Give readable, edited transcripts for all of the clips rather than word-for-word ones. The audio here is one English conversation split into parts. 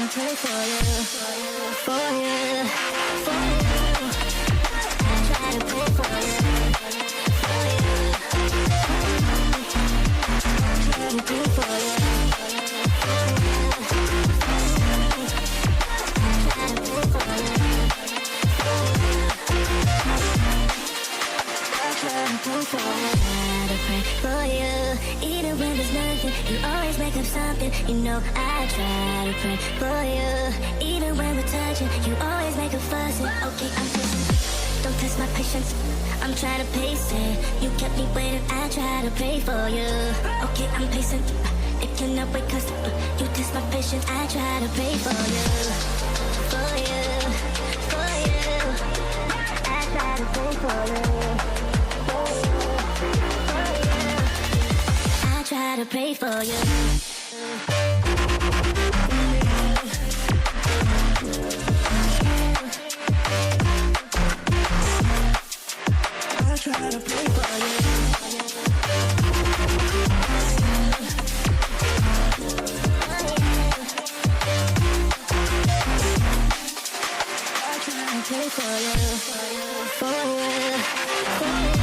pray for you, for you, for you. I try to pray for you, for you. I try to pray for you, for you. I try to pray for you, I try to pray for you. I pray for you, even when there's nothing, you always make up something. You know I try to pray for you, even when we're touching, you always make a fuss. Okay, I'm patient, don't test my patience. I'm trying to pace it, you kept me waiting. I try to pray for you. Okay, I'm patient, it cannot wait 'cause you test my patience. I try to pray for you, for you, for you. I try to pray for you, for you, for you. I try to pray for you. I try to pray for you. I try to pray for you, for you, for you, for you.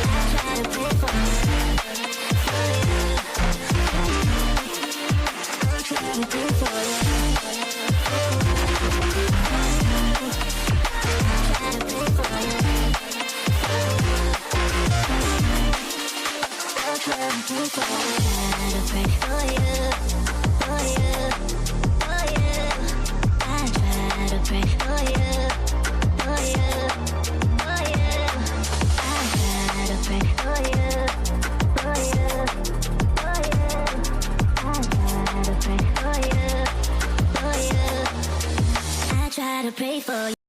I try to pray for you, for you. I try to pray for you, for you, for you. I try to pray for you. I try to pray for you, for you, for you. I try to pray for you, for you, for you. I try to pray for you, for you, for you. I try to pray for you, for you. I try to pray for you.